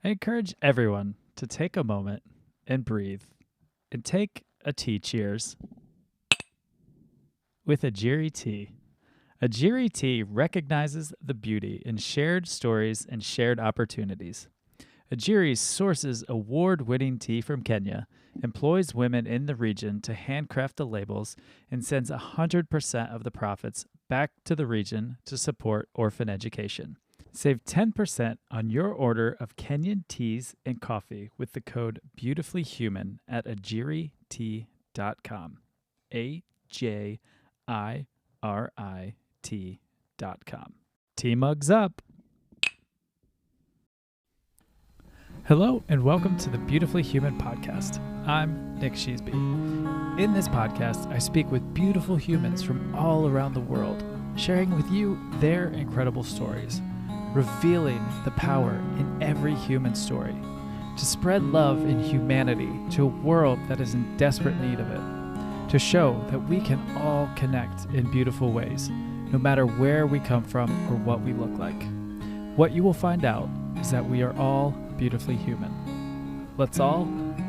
I encourage everyone to take a moment and breathe and take a tea cheers with a Jiri tea. A Jiri tea recognizes the beauty in shared stories and shared opportunities. Ajiri sources award-winning tea from Kenya, employs women in the region to handcraft the labels, and sends 100% of the profits back to the region to support orphan education. Save 10% on your order of Kenyan teas and coffee with the code BeautifullyHuman at ajiritea.com. AJIRIT.com. Tea mugs up. Hello and welcome to the Beautifully Human podcast. I'm Nick Sheesby. In this podcast, I speak with beautiful humans from all around the world, sharing with you their incredible stories, revealing the power in every human story, to spread love and humanity to a world that is in desperate need of it, to show that we can all connect in beautiful ways, no matter where we come from or what we look like. What you will find out is that we are all beautifully human. Let's all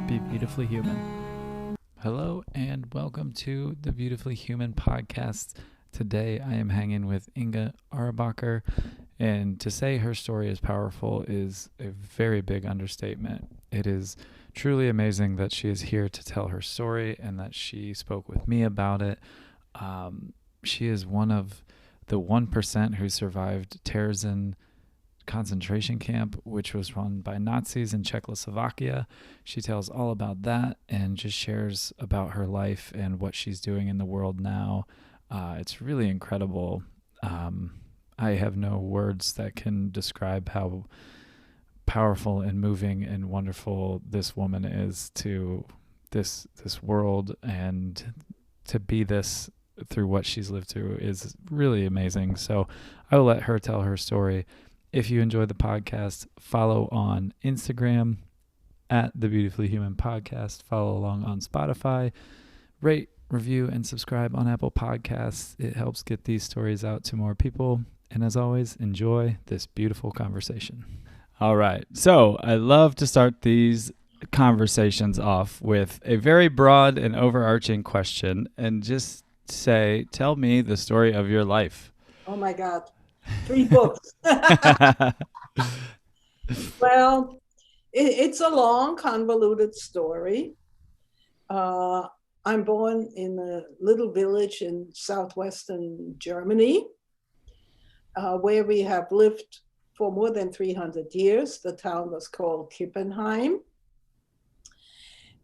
be beautifully human. Hello and welcome to the Beautifully Human podcast. Today I am hanging with Inge Auerbacher, and to say her story is powerful is a very big understatement. It is truly amazing that she is here to tell her story and that she spoke with me about it. She is one of the 1% who survived Terezen concentration camp, which was run by Nazis in Czechoslovakia. She tells all about that and just shares about her life and what she's doing in the world now. It's really incredible. I have no words that can describe how powerful and moving and wonderful this woman is to this world, and to be this through what she's lived through is really amazing. So I will let her tell her story. If you enjoy the podcast, follow on Instagram at the Beautifully Human Podcast. Follow along on Spotify. Rate, review, and subscribe on Apple Podcasts. It helps get these stories out to more people. And as always, enjoy this beautiful conversation. All right. So I love to start these conversations off with a very broad and overarching question, and just say, tell me the story of your life. Oh my God. 3 books. Well, it's a long, convoluted story. I'm born in a little village in southwestern Germany, where we have lived for more than 300 years. The town was called Kippenheim.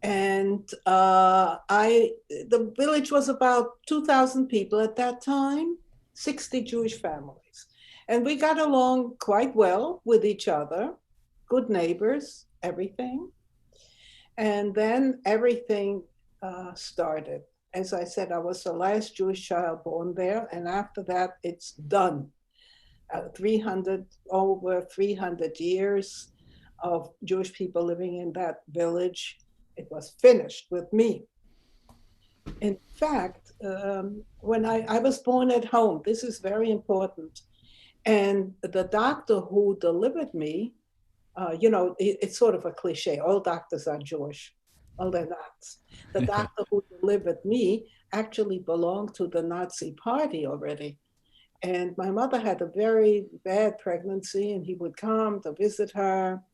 And the village was about 2,000 people at that time, 60 Jewish families. And we got along quite well with each other, good neighbors, everything. And then everything started. As I said, I was the last Jewish child born there. And after that, it's done. Over 300 years of Jewish people living in that village. It was finished with me. In fact, when I was born at home, this is very important. And the doctor who delivered me, it's sort of a cliche. All doctors are Jewish. Well, they're not. The doctor who delivered me actually belonged to the Nazi party already. And my mother had a very bad pregnancy, and he would come to visit her,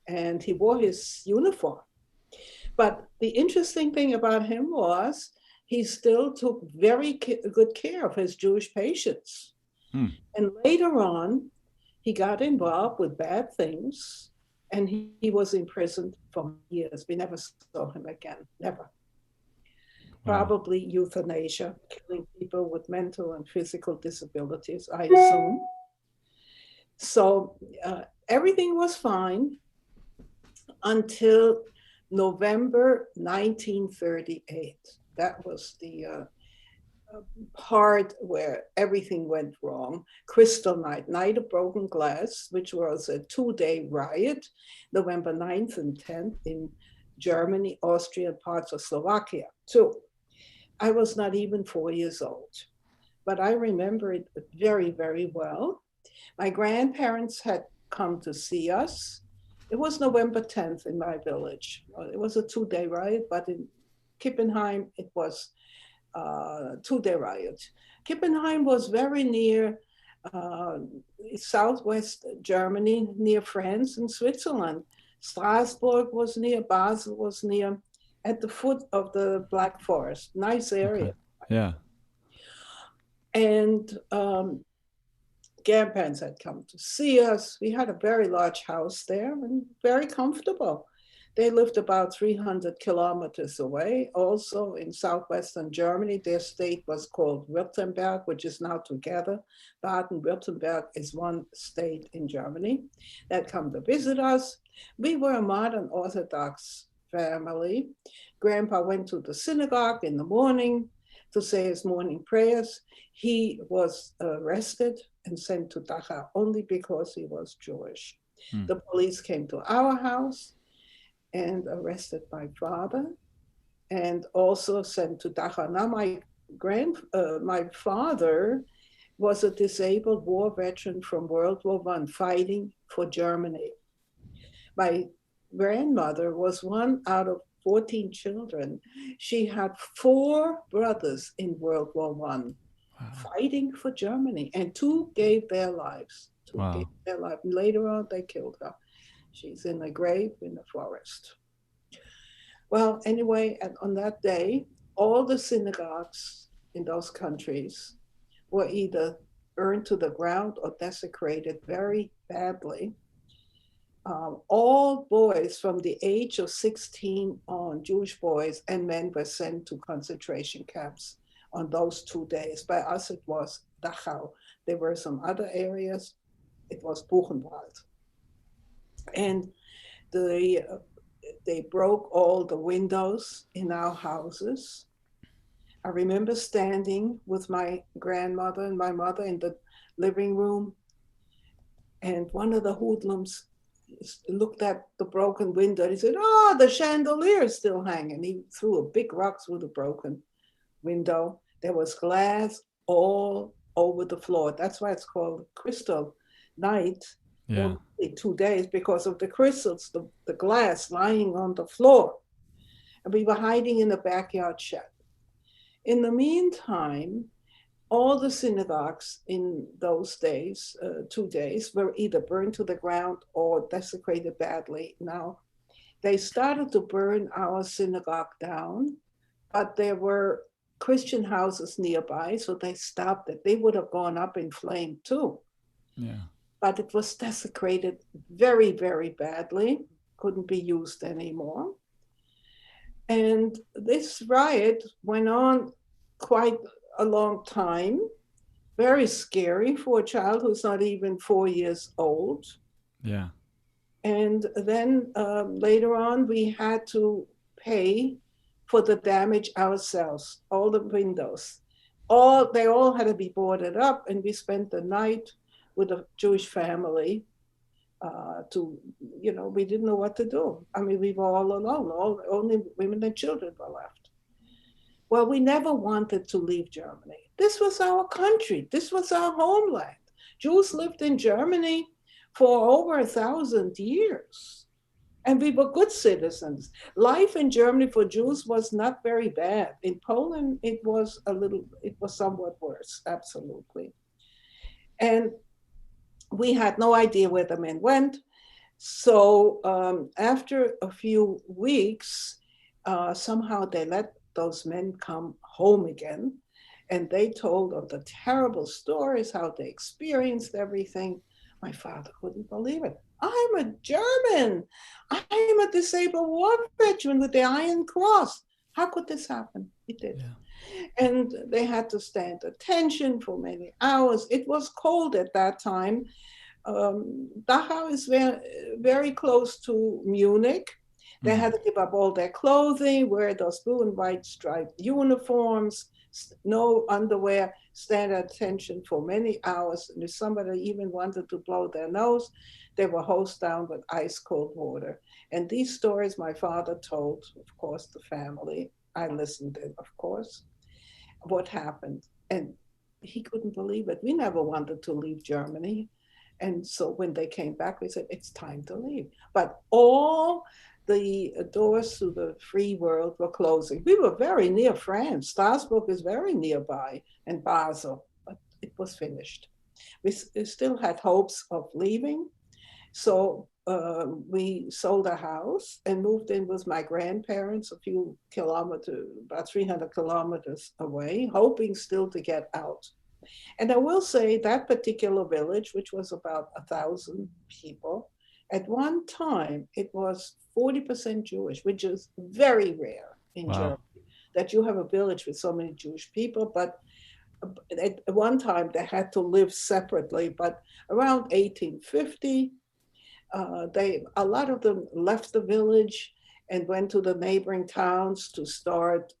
and he wore his uniform. But the interesting thing about him was he still took very good care of his Jewish patients. And later on, he got involved with bad things, and he was imprisoned for years. We never saw him again, never. Wow. Probably euthanasia, killing people with mental and physical disabilities, I assume. So everything was fine until November 1938. That was the part where everything went wrong. Crystal Night, Night of Broken Glass, which was a 2-day riot, November 9th and 10th in Germany, Austria, and parts of Slovakia too. I was not even 4 years old, but I remember it very, very well. My grandparents had come to see us. It was November 10th in my village. It was a 2-day riot, but in Kippenheim, it was a 2-day riot. Kippenheim was very near uh, southwest Germany, near France and Switzerland. Strasbourg was near, Basel was near, at the foot of the Black Forest. Nice Okay. area. Yeah. And grandparents had come to see us. We had a very large house there and very comfortable. They lived about 300 kilometers away, also in southwestern Germany. Their state was called Württemberg, which is now together. Baden-Württemberg is one state in Germany. They'd come to visit us. We were a modern Orthodox family. Grandpa went to the synagogue in the morning to say his morning prayers. He was arrested and sent to Dachau only because he was Jewish. The police came to our house and arrested my father and also sent to Dachau. Now my father was a disabled war veteran from World War I fighting for Germany. My grandmother was one out of 14 children. She had 4 brothers in World War I fighting for Germany, and 2 gave their lives. Wow. Later on, they killed her. She's in a grave in the forest. Well, anyway, and on that day, all the synagogues in those countries were either burned to the ground or desecrated very badly. All boys from the age of 16 on, Jewish boys and men, were sent to concentration camps on those 2 days. By us, it was Dachau. There were some other areas. It was Buchenwald. And they broke all the windows in our houses. I remember standing with my grandmother and my mother in the living room, and one of the hoodlums looked at the broken window. He said, "Oh, the chandelier is still hanging." He threw a big rock through the broken window. There was glass all over the floor. That's why it's called Crystal Night. Yeah. Only 2 days because of the crystals, the glass lying on the floor. And we were hiding in a backyard shed. In the meantime, all the synagogues in those days, 2 days, were either burned to the ground or desecrated badly. Now, they started to burn our synagogue down, but there were Christian houses nearby, so they stopped it. They would have gone up in flame too. Yeah. But it was desecrated very, very badly, couldn't be used anymore. And this riot went on quite a long time, very scary for a child who's not even 4 years old. Yeah. And then later on, we had to pay for the damage ourselves, all the windows. They all had to be boarded up, and we spent the night with a Jewish family we didn't know what to do. I mean, we were all alone, only women and children were left. Well, we never wanted to leave Germany. This was our country. This was our homeland. Jews lived in Germany for over 1,000 years, and we were good citizens. Life in Germany for Jews was not very bad. In Poland, it was somewhat worse, absolutely. And we had no idea where the men went. So after a few weeks, somehow they let those men come home again. And they told of the terrible stories, how they experienced everything. My father couldn't believe it. I'm a German. I'm a disabled war veteran with the Iron Cross. How could this happen? It did. Yeah. And they had to stand attention for many hours. It was cold at that time. Dachau is very, very close to Munich. They had to give up all their clothing, wear those blue and white striped uniforms, no underwear, stand at attention for many hours. And if somebody even wanted to blow their nose, they were hosed down with ice cold water. And these stories my father told, of course, the family. I listened in, of course, what happened. And he couldn't believe it. We never wanted to leave Germany. And so when they came back, we said, it's time to leave. But all the doors to the free world were closing. We were very near France. Strasbourg is very nearby, and Basel, but it was finished. We still had hopes of leaving. So we sold a house and moved in with my grandparents a few kilometers, about 300 kilometers away, hoping still to get out. And I will say that particular village, which was about 1,000 people, at one time it was 40% Jewish, which is very rare in Germany, that you have a village with so many Jewish people. But at one time they had to live separately. But around 1850, a lot of them left the village and went to the neighboring towns to start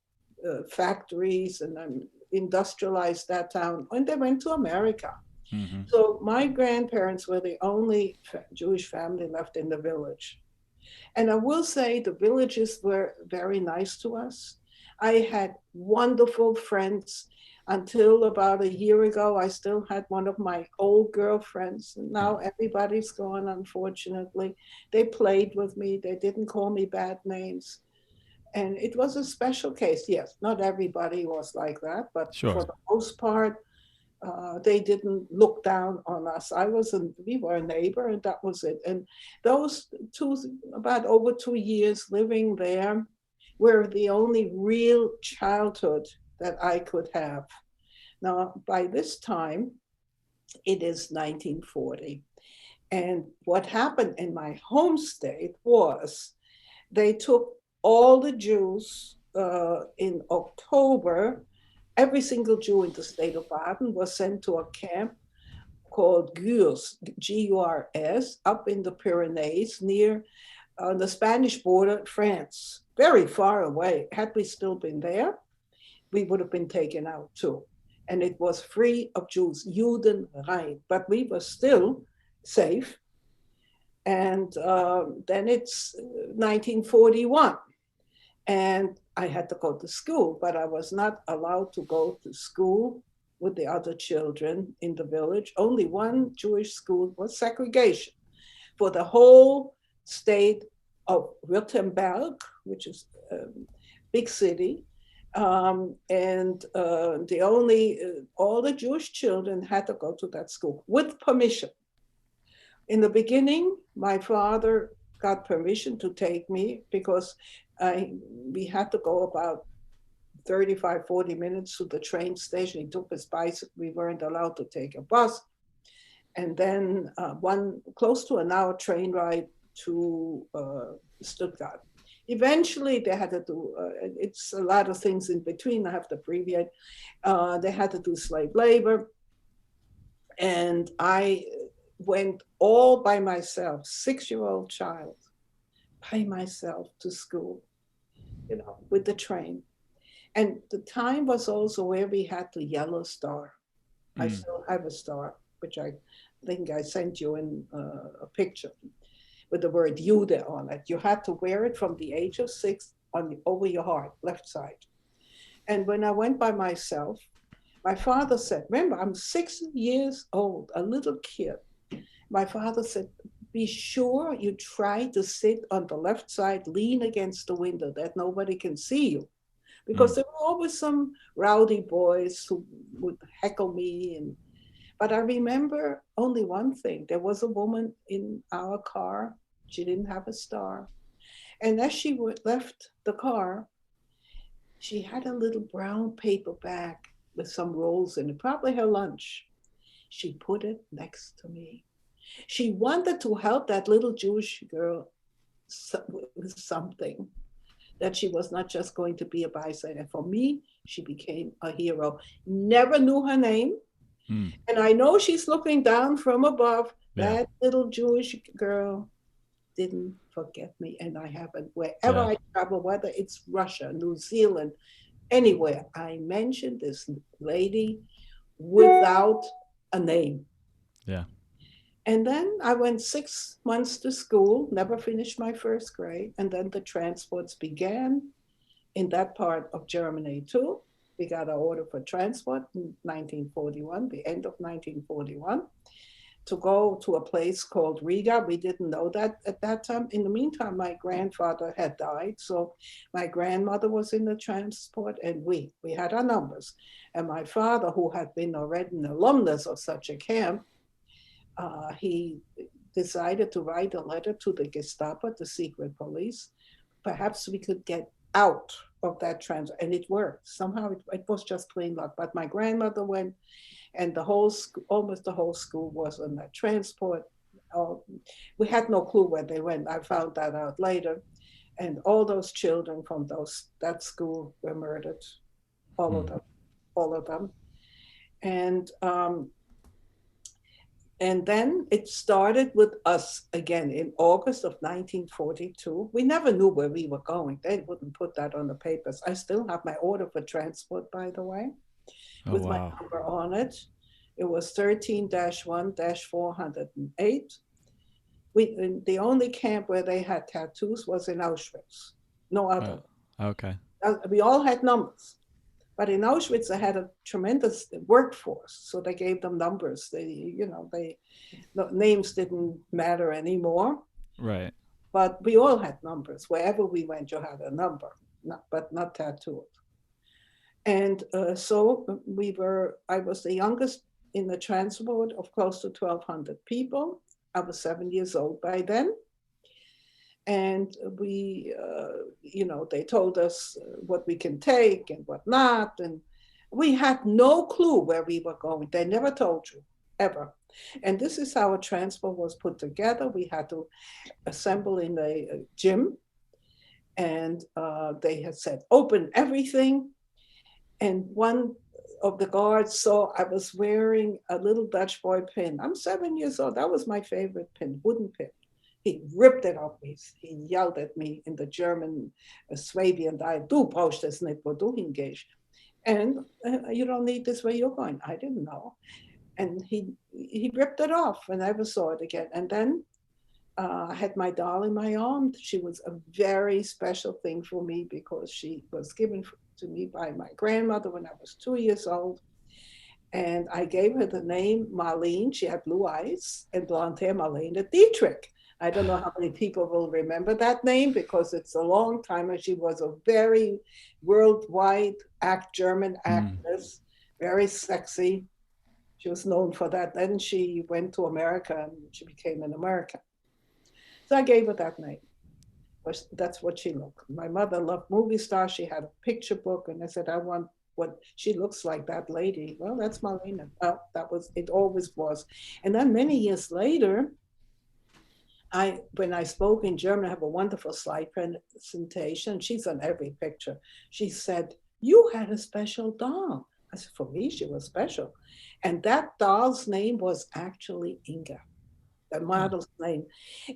factories and industrialize that town, and they went to America. Mm-hmm. So my grandparents were the only Jewish family left in the village. And I will say the villages were very nice to us. I had wonderful friends. Until about a year ago, I still had one of my old girlfriends. Now everybody's gone, unfortunately. They played with me. They didn't call me bad names. And it was a special case. Yes, not everybody was like that, but for the most part, they didn't look down on us. We were a neighbor, and that was it. And those about over 2 years living there were the only real childhood that I could have. Now, by this time, it is 1940. And what happened in my home state was they took all the Jews in October. Every single Jew in the state of Baden was sent to a camp called Gurs, G-U-R-S, up in the Pyrenees near the Spanish border, France, very far away. Had we still been there, we would have been taken out too. And it was free of Jews, Judenrein, but we were still safe. And then it's 1941. And I had to go to school, but I was not allowed to go to school with the other children in the village. Only one Jewish school was segregation for the whole state of Württemberg, which is a big city. All the Jewish children had to go to that school with permission. In the beginning, my father got permission to take me because we had to go about 35, 40 minutes to the train station. He took his bicycle. We weren't allowed to take a bus. And then close to an hour train ride to Stuttgart. Eventually, they had to do, it's a lot of things in between, I have to abbreviate. They had to do slave labor. And I went all by myself, 6-year-old child, by myself to school, with the train. And the time was also where we had the yellow star. I still have a star, which I think I sent you in a picture with the word Jude on it. You had to wear it from the age of 6 over your heart, left side. And when I went by myself, my father said, remember, I'm 6 years old, a little kid. My father said, be sure you try to sit on the left side, lean against the window that nobody can see you. Because there were always some rowdy boys who would heckle me. But I remember only one thing. There was a woman in our car. She didn't have a star. And as she left the car, she had a little brown paper bag with some rolls in it, probably her lunch. She put it next to me. She wanted to help that little Jewish girl with something, that she was not just going to be a bystander. For me, she became a hero. Never knew her name. And I know she's looking down from above. Yeah. That little Jewish girl didn't forget me, and I haven't. Wherever I travel, whether it's Russia, New Zealand, anywhere, I mentioned this lady without a name. Yeah. And then I went 6 months to school, never finished my first grade. And then the transports began in that part of Germany too. We got an order for transport in 1941, the end of 1941. to go to a place called Riga. We didn't know that at that time. In the meantime, my grandfather had died. So my grandmother was in the transport, and we had our numbers. And my father, who had been already an alumnus of such a camp, he decided to write a letter to the Gestapo, the secret police. Perhaps we could get out of that transport. And it worked. Somehow it was just plain luck. But my grandmother went, and the whole school, almost the whole school was on that transport. We had no clue where they went. I found that out later. And all those children from that school were murdered, all of them, all of them. And then it started with us again in August of 1942. We never knew where we were going. They wouldn't put that on the papers. I still have my order for transport, by the way, with my number on it. It was 13-1-408. The only camp where they had tattoos was in Auschwitz. No other. Okay. We all had numbers. But in Auschwitz, they had a tremendous workforce, so they gave them numbers. Names didn't matter anymore. Right. But we all had numbers. Wherever we went, you had a number, but not tattooed. And so I was the youngest in the transport of close to 1,200 people. I was 7 years old by then. And we, they told us what we can take and what not. And we had no clue where we were going. They never told you, ever. And this is how a transport was put together. We had to assemble in a gym. And they had said, open everything. And one of the guards saw I was wearing a little Dutch boy pin. I'm 7 years old. That was my favorite pin, wooden pin. He ripped it off me. He yelled at me in the German Swabian dialect, "Du brauchst es nicht, wo du hingehst." And you don't need this where you're going. I didn't know. And he ripped it off, and I never saw it again. And then I had my doll in my arm. She was a very special thing for me because she was given to me by my grandmother when I was 2 years old. And I gave her the name Marlene. She had blue eyes and blonde hair, Marlene Dietrich. I don't know how many people will remember that name because it's a long time, and she was a very worldwide German actress, very sexy. She was known for that. Then she went to America and she became an American. So I gave her that name. That's what she looked. My mother loved movie stars. She had a picture book, and I said, I want what she looks like, that lady. Well, that's Marlene. Well, it always was. And then many years later, when I spoke in German, I have a wonderful slide presentation. She's on every picture. She said, you had a special doll. I said, for me, she was special. And that doll's name was actually Inge, the model's name.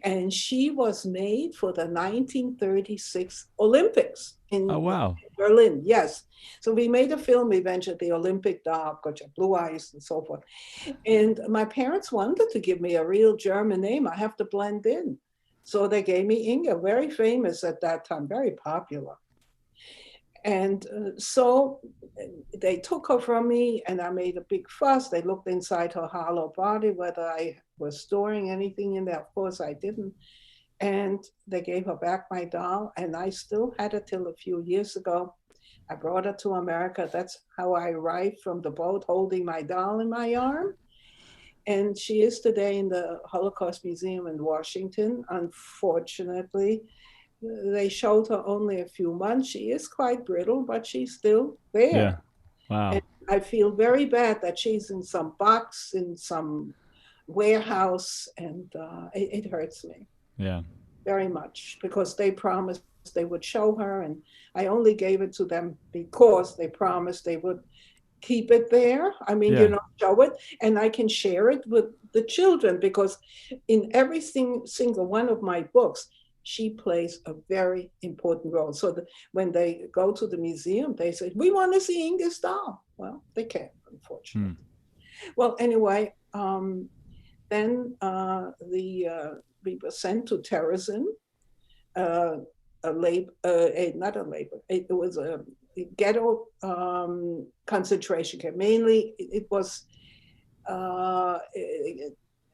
And she was made for the 1936 Olympics in Berlin. Yes. So we made a film eventually, the Olympic doll, got your blue eyes and so forth. And my parents wanted to give me a real German name. I have to blend in. So they gave me Inge, very famous at that time, very popular. And so they took her from me, and I made a big fuss. They looked inside her hollow body, whether I was storing anything in there. Of course, I didn't. And they gave her back my doll, and I still had it till a few years ago. I brought her to America. That's how I arrived from the boat, holding my doll in my arm. And she is today in the Holocaust Museum in Washington. Unfortunately, they showed her only a few months. She is quite brittle, but she's still there. Yeah. Wow. And I feel very bad that she's in some box, in some warehouse, and it hurts me. Yeah. Very much, because they promised they would show her, and I only gave it to them because they promised they would keep it there. I mean, show it, and I can share it with the children, because in every single one of my books, she plays a very important role. So when they go to the museum, they say, we want to see Inge's doll. Well, they can't, unfortunately. Well, anyway, then we were sent to Terezen, it was a ghetto concentration camp. Mainly, it was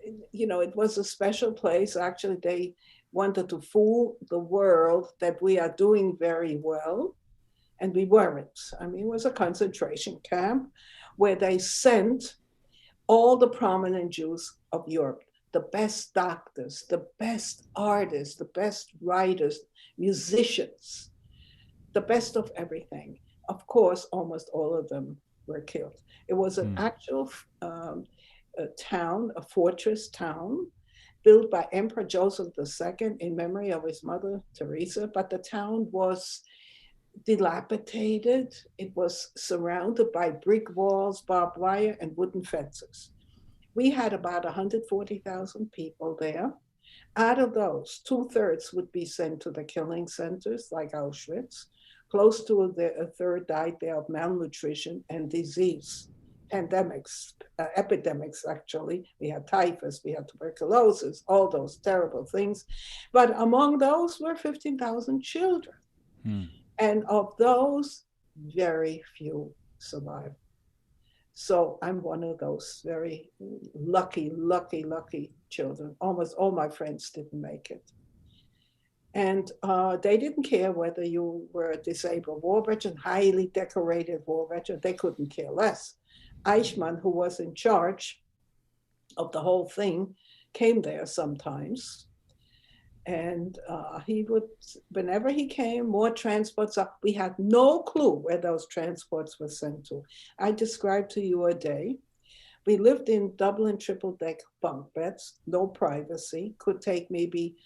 it was a special place. Actually, they wanted to fool the world that we are doing very well, and we weren't. I mean, it was a concentration camp where they sent all the prominent Jews of Europe, the best doctors, the best artists, the best writers, musicians, the best of everything. Of course, almost all of them were killed. It was an actual a town, a fortress town, built by Emperor Joseph II in memory of his mother, Teresa. But the town was dilapidated. It was surrounded by brick walls, barbed wire, and wooden fences. We had about 140,000 people there. Out of those, two-thirds would be sent to the killing centers like Auschwitz. Close to a third died there of malnutrition and disease, pandemics, epidemics, actually. We had typhus, we had tuberculosis, all those terrible things. But among those were 15,000 children. And of those, very few survived. So I'm one of those very lucky children. Almost all my friends didn't make it. And they didn't care whether you were a disabled war veteran, highly decorated war veteran. They couldn't care less. Eichmann, who was in charge of the whole thing, came there sometimes. And he would, whenever he came, more transports up. We had no clue where those transports were sent to. I described to you a day. We lived in double and triple deck bunk beds, no privacy, could take maybe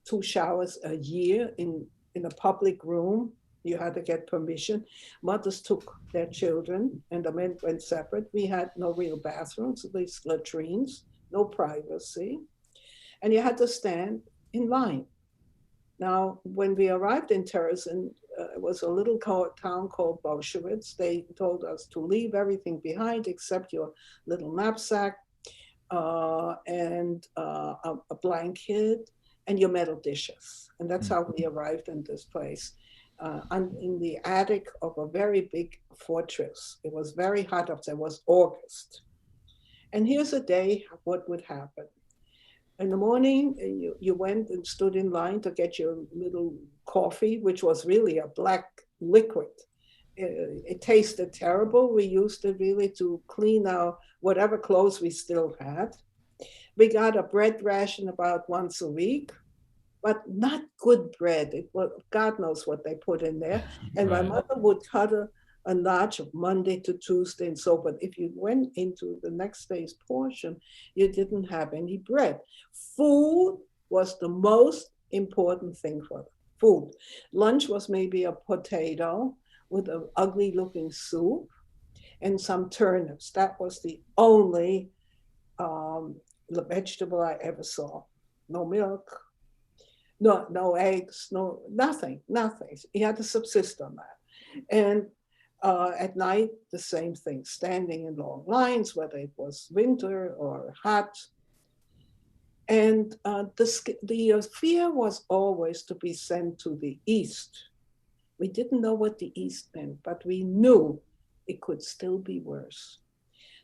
2 showers a year in a public room. You had to get permission. Mothers took their children and the men went separate. We had no real bathrooms, at least latrines, no privacy. And you had to stand in line. Now, when we arrived in Terezen, it was a little town called Bolshevitz. They told us to leave everything behind except your little knapsack and a blanket and your metal dishes. And that's how we arrived in this place, in the attic of a very big fortress. It was very hot up there. It was August. And here's a day, what would happen. In the morning, you went and stood in line to get your little coffee, which was really a black liquid. It tasted terrible. We used it really to clean our whatever clothes we still had. We got a bread ration about once a week, but not good bread. It was, God knows what they put in there. And my mother would cut a notch of Monday to Tuesday and so, but if you went into the next day's portion, you didn't have any bread. Food was the most important thing for them. Food. Lunch was maybe a potato with an ugly looking soup and some turnips. That was the only vegetable I ever saw. No milk, no eggs, nothing. You had to subsist on that. And at night, the same thing, standing in long lines, whether it was winter or hot. And the fear was always to be sent to the East. We didn't know what the East meant, but we knew it could still be worse.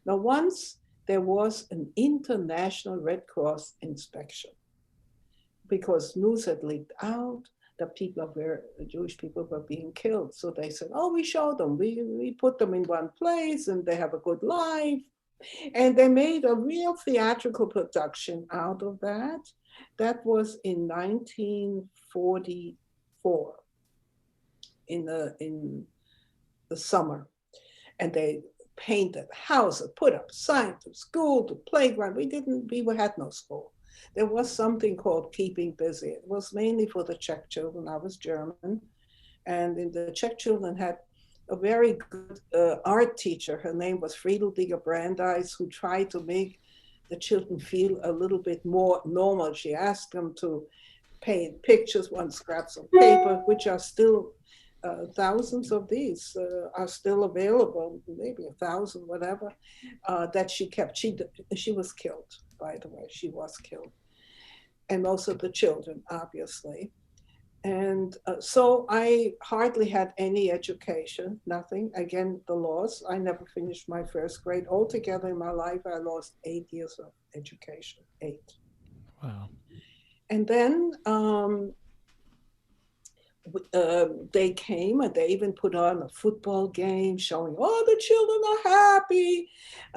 Now, once there was an international Red Cross inspection because news had leaked out that Jewish people were being killed. So they said, oh, we showed them, we put them in one place and they have a good life. And they made a real theatrical production out of that. That was in 1944, in the summer. And they painted houses, put up signs to school, to playground. We had no school. There was something called keeping busy. It was mainly for the Czech children. I was German. And the Czech children had a very good art teacher. Her name was Friedelige Brandeis, who tried to make the children feel a little bit more normal. She asked them to paint pictures on scraps of paper, which are still, thousands of these are still available, maybe 1,000, whatever, that she kept. She was killed, by the way, she was killed. And most of the children, obviously. And so I hardly had any education, nothing. Again, the loss. I never finished my first grade. Altogether in my life, I lost 8 years of education, 8. Wow. And then they came and they even put on a football game showing, oh, the children are happy.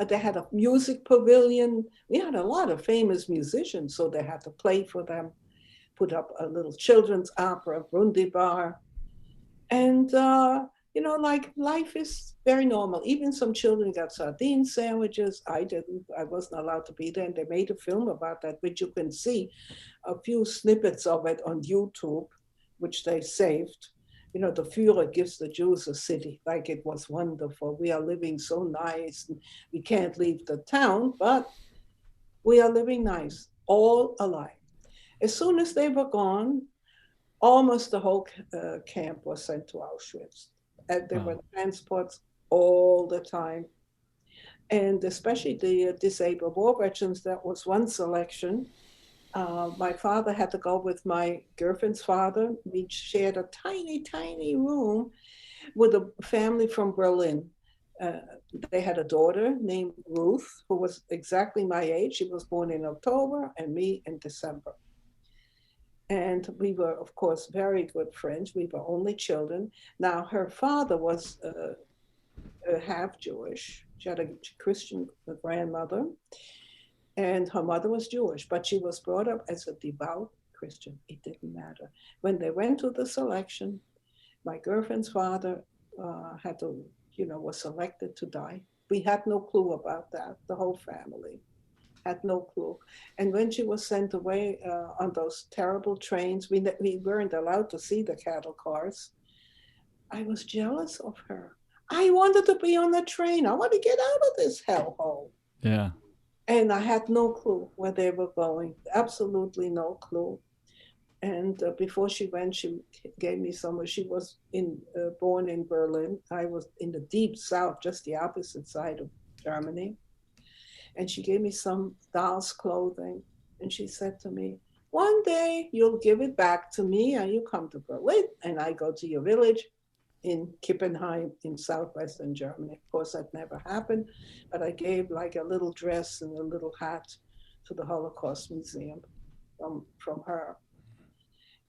They had a music pavilion. We had a lot of famous musicians, so they had to play for them, put up a little children's opera, Brundibar. And, like life is very normal. Even some children got sardine sandwiches. I didn't. I wasn't allowed to be there. And they made a film about that, which you can see a few snippets of it on YouTube, which they saved. The Führer gives the Jews a city, like it was wonderful. We are living so nice. And we can't leave the town, but we are living nice, all alive. As soon as they were gone, almost the whole camp was sent to Auschwitz. And there Wow. were transports all the time. And especially the disabled war veterans, that was one selection. My father had to go with my girlfriend's father. We shared a tiny, tiny room with a family from Berlin. Uh, they had a daughter named Ruth, who was exactly my age. She was born in October and me in December. And we were, of course, very good friends. We were only children. Now, her father was half Jewish. She had a Christian grandmother, and her mother was Jewish, but she was brought up as a devout Christian. It didn't matter. When they went to the selection, my girlfriend's father had to, was selected to die. We had no clue about that, the whole family had no clue. And when she was sent away on those terrible trains, we weren't allowed to see the cattle cars. I was jealous of her. I wanted to be on the train. I want to get out of this hellhole. Yeah. And I had no clue where they were going, absolutely no clue. And before she went, she gave me some. She was born in Berlin. I was in the deep south, just the opposite side of Germany. And she gave me some doll's clothing. And she said to me, one day you'll give it back to me and you come to Berlin and I go to your village in Kippenheim in southwestern Germany. Of course, that never happened, but I gave like a little dress and a little hat to the Holocaust Museum from her.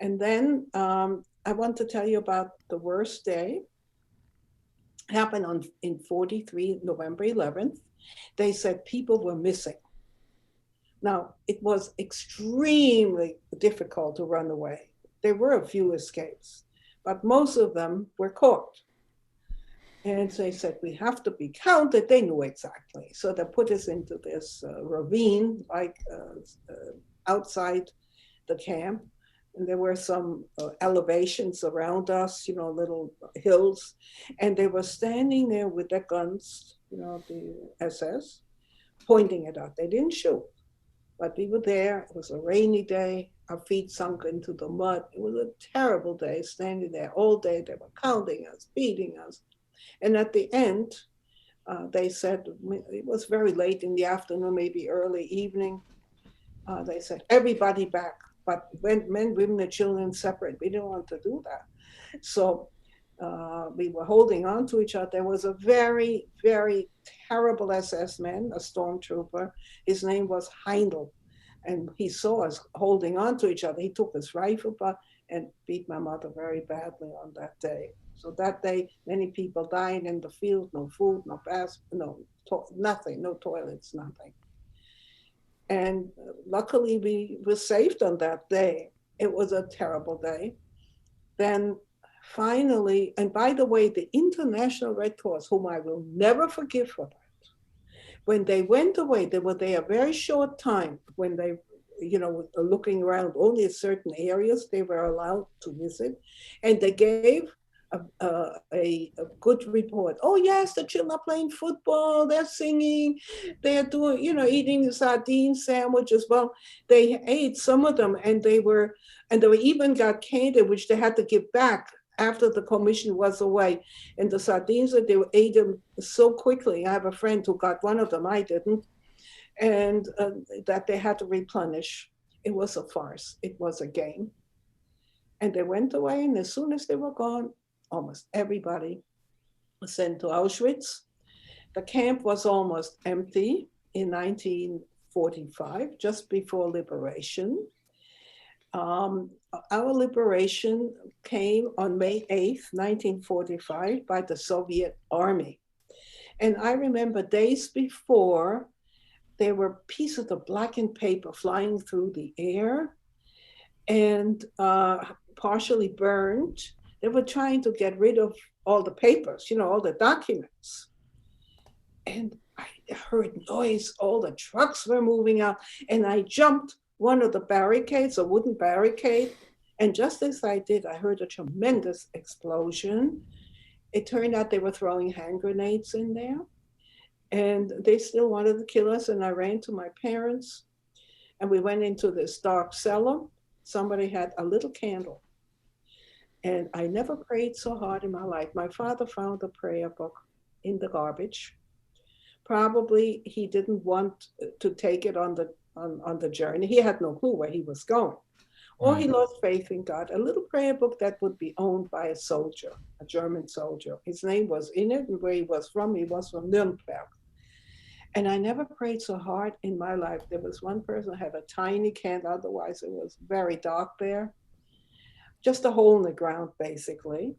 And then I want to tell you about the worst day. It happened in 43, November 11th. They said people were missing. Now, it was extremely difficult to run away. There were a few escapes, but most of them were caught. And they said, we have to be counted. They knew exactly. So they put us into this ravine, like outside the camp. And there were some elevations around us, little hills. And they were standing there with their guns, the SS, pointing at us. They didn't shoot. But we were there. It was a rainy day. Our feet sunk into the mud. It was a terrible day, standing there all day. They were counting us, beating us. And at the end, they said, it was very late in the afternoon, maybe early evening. They said, everybody back. But when men, women, and children separate, we didn't want to do that. So we were holding on to each other. There was a very, very terrible SS man, a stormtrooper. His name was Heindel. And he saw us holding on to each other. He took his rifle and beat my mother very badly on that day. So that day, many people died in the field, no food, no baths, nothing, no toilets, nothing. And luckily, we were saved on that day. It was a terrible day. Then finally, and by the way, the International Red Cross, whom I will never forgive for that, when they went away, they were there a very short time when they, looking around only certain areas they were allowed to visit. And they gave a good report. Oh, yes, the children are playing football, they're singing, they're doing, eating sardine sandwiches. Well, they ate some of them and they were even got candy, which they had to give back after the commission was away. And the sardines that they ate them so quickly. I have a friend who got one of them, I didn't, and that they had to replenish. It was a farce. It was a game. And they went away, and as soon as they were gone, almost everybody was sent to Auschwitz. The camp was almost empty in 1945, just before liberation. Um, our liberation came on May 8th, 1945, by the Soviet Army. And I remember days before, there were pieces of blackened paper flying through the air and partially burned. They were trying to get rid of all the papers, all the documents. And I heard noise, all the trucks were moving out, and I jumped one of the barricades, a wooden barricade. And just as I did, I heard a tremendous explosion. It turned out they were throwing hand grenades in there, and they still wanted to kill us. And I ran to my parents, and we went into this dark cellar. Somebody had a little candle, and I never prayed so hard in my life. My father found a prayer book in the garbage. Probably he didn't want to take it on the journey. He had no clue where he was going. Or he lost faith in God. A little prayer book that would be owned by a soldier, a German soldier. His name was in it, and where he was from Nuremberg. And I never prayed so hard in my life. There was one person who had a tiny candle, otherwise it was very dark there. Just a hole in the ground, basically.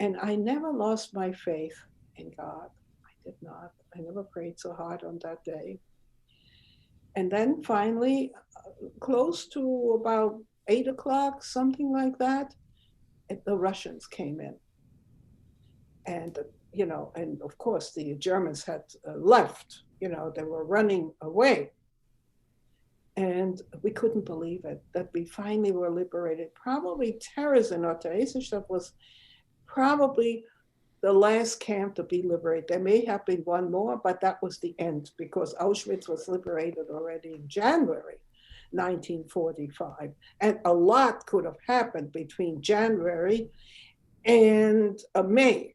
And I never lost my faith in God. I did not. I never prayed so hard on that day. And then finally, close to about 8 o'clock, something like that, the Russians came in. And, and of course the Germans had left, they were running away. And we couldn't believe it, that we finally were liberated. Probably Terezen or Terezen was probably the last camp to be liberated. There may have been one more, but that was the end, because Auschwitz was liberated already in January 1945. And a lot could have happened between January and May,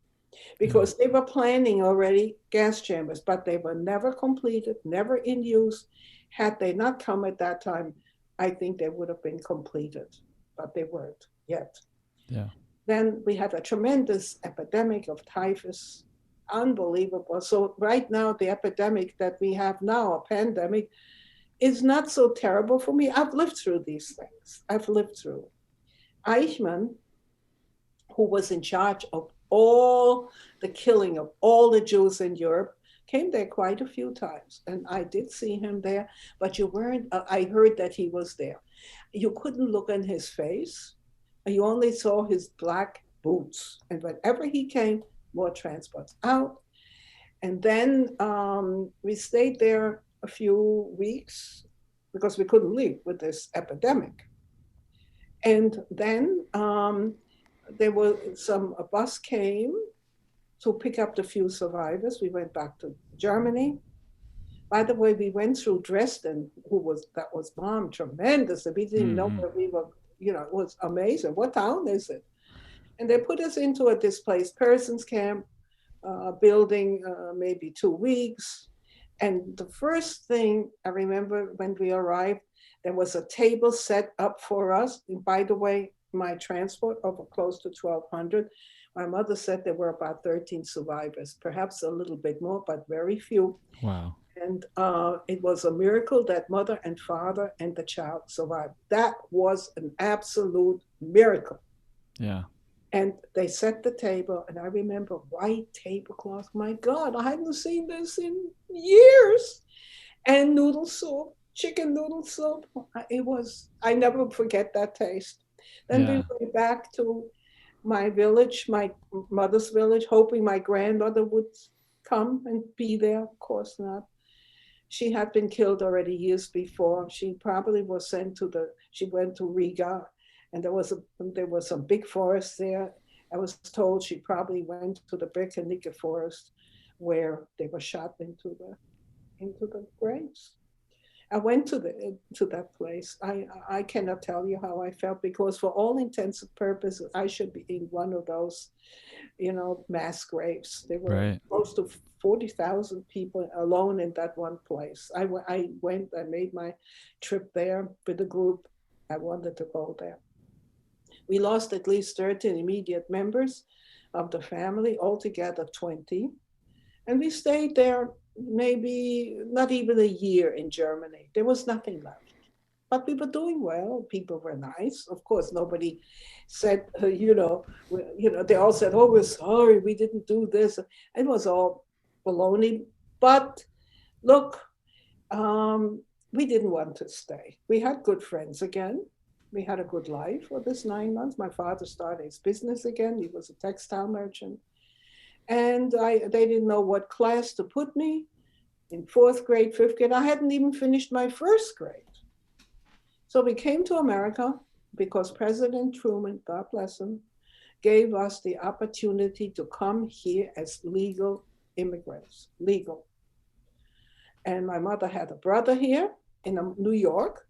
because they were planning already gas chambers, but they were never completed, never in use. Had they not come at that time, I think they would have been completed, but they weren't yet. Yeah. Then we had a tremendous epidemic of typhus, unbelievable. So right now, the epidemic that we have now, a pandemic, is not so terrible for me. I've lived through these things. I've lived through. Eichmann, who was in charge of all the killing of all the Jews in Europe, came there quite a few times. And I did see him there, but you weren't, I heard that he was there. You couldn't look in his face. You only saw his black boots. And whenever he came, more transports out. And then we stayed there a few weeks because we couldn't leave with this epidemic. And then there was a bus came to pick up the few survivors. We went back to Germany. By the way, we went through Dresden, that was bombed tremendously. We didn't know where we were, it was amazing. What town is it? And they put us into a displaced persons camp, building maybe 2 weeks. And the first thing I remember when we arrived, there was a table set up for us. And by the way, my transport of close to 1,200, my mother said there were about 13 survivors, perhaps a little bit more, but very few. Wow. And it was a miracle that mother and father and the child survived. That was an absolute miracle. Yeah. And they set the table, and I remember white tablecloth. My God, I hadn't seen this in years. And noodle soup, chicken noodle soup. I never forget that taste. Then we went back to my village, my mother's village, hoping my grandmother would come and be there. Of course not. She had been killed already years before. She probably was she went to Riga, and there was some big forest there. I was told she probably went to the Birkennicke forest, where they were shot into the graves. I went to that place. I cannot tell you how I felt, because for all intents and purposes, I should be in one of those, mass graves. There were close to 40,000 people alone in that one place. I made my trip there with a group. I wanted to go there. We lost at least 13 immediate members of the family, altogether 20. And we stayed there maybe not even a year in Germany. There was nothing left. But we were doing well. People were nice. Of course, nobody said, they all said, "Oh, we're sorry, we didn't do this." It was all baloney. But look, we didn't want to stay. We had good friends again. We had a good life for this 9 months. My father started his business again. He was a textile merchant. And they didn't know what class to put me in fourth grade, fifth grade. I hadn't even finished my first grade. So we came to America because President Truman, God bless him, gave us the opportunity to come here as legal immigrants, legal. And my mother had a brother here in New York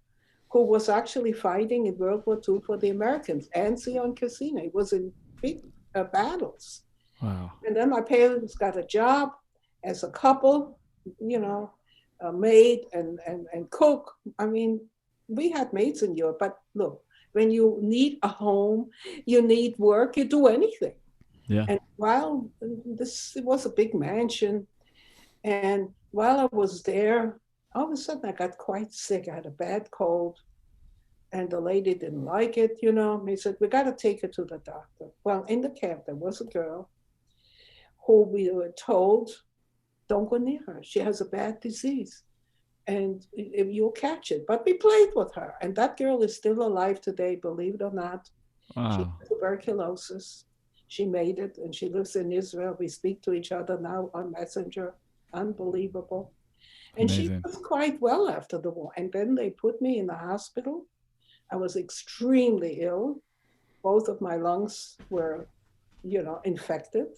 who was actually fighting in World War II for the Americans, Anzio and Cassino. He was in big battles. Wow. And then my parents got a job as a couple, a maid and cook. I mean, we had maids in Europe, but look, when you need a home, you need work, you do anything. Yeah. And while it was a big mansion, and while I was there, all of a sudden I got quite sick. I had a bad cold, and the lady didn't like it, He said, "We got to take her to the doctor." Well, in the camp, there was a girl who we were told, "Don't go near her. She has a bad disease, and you'll catch it." But we played with her, and that girl is still alive today, believe it or not. Wow. She had tuberculosis. She made it, and she lives in Israel. We speak to each other now on Messenger. Unbelievable. And Amazing. she was quite well after the war. And then they put me in the hospital. I was extremely ill. Both of my lungs were, infected,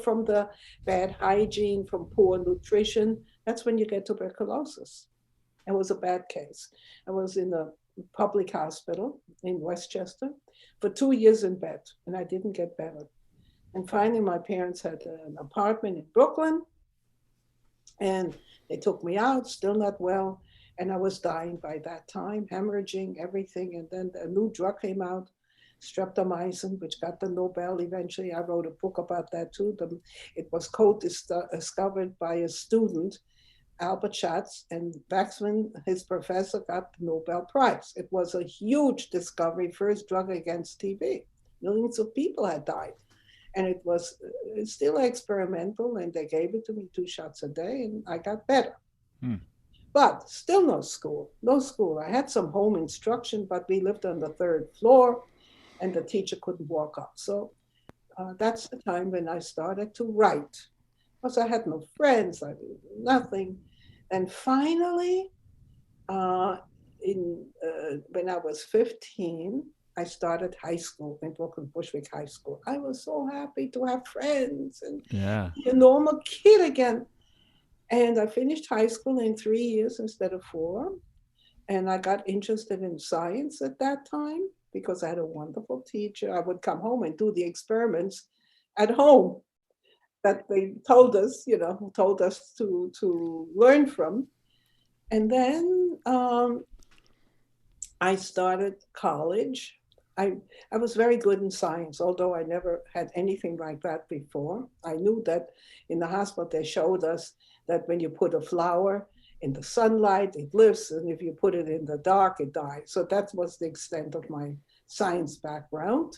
from the bad hygiene, from poor nutrition. That's when you get tuberculosis. It was a bad case. I was in a public hospital in Westchester for 2 years in bed, and I didn't get better. And finally, my parents had an apartment in Brooklyn, and they took me out, still not well. And I was dying by that time, hemorrhaging, everything. And then a new drug came out, streptomycin, which got the Nobel eventually. I wrote a book about that too. It was co-discovered by a student, Albert Schatz, and Waxman, his professor, got the Nobel Prize. It was a huge discovery, first drug against TB. Millions of people had died. And it's still experimental, and they gave it to me 2 shots a day, and I got better. But still no school. I had some home instruction, but we lived on the 3rd floor, and the teacher couldn't walk up. So that's the time when I started to write, because I had no friends, I did nothing. And finally, when I was 15, I started high school in Brooklyn, Bushwick High School. I was so happy to have friends and be a normal kid again. And I finished high school in 3 years instead of 4. And I got interested in science at that time because I had a wonderful teacher. I would come home and do the experiments at home that they told us, to learn from. And then I started college. I was very good in science, although I never had anything like that before. I knew that in the hospital they showed us that when you put a flower in the sunlight, it lives, and if you put it in the dark, it dies. So that was the extent of my science background.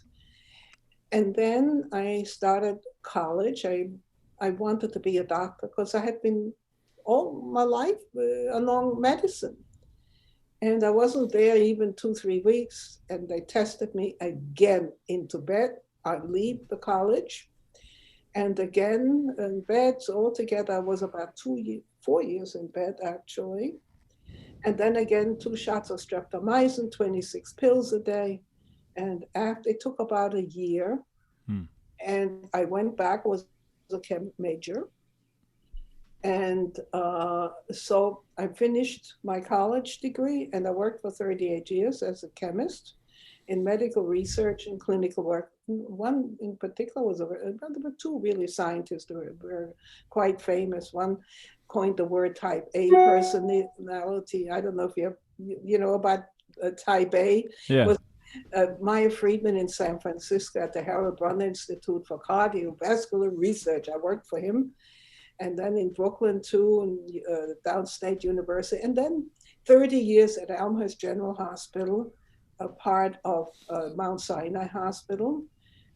And then I started college. I wanted to be a doctor because I had been all my life along medicine. And I wasn't there even 2-3 weeks, and they tested me again into bed. I leave the college, and again in bed. So altogether, I was about 4 years in bed, actually. And then again, 2 shots of streptomycin, 26 pills a day. And after, it took about a year. And I went back, was a chem major. And so I finished my college degree, and I worked for 38 years as a chemist in medical research and clinical work. One in particular was there were 2 really scientists who were quite famous. One coined the word type A personality. I don't know if you know about type A. Yeah. Maya Friedman in San Francisco at the Harold Brunner Institute for Cardiovascular Research. I worked for him. And then in Brooklyn too, and Downstate University. And then 30 years at Elmhurst General Hospital, a part of Mount Sinai Hospital.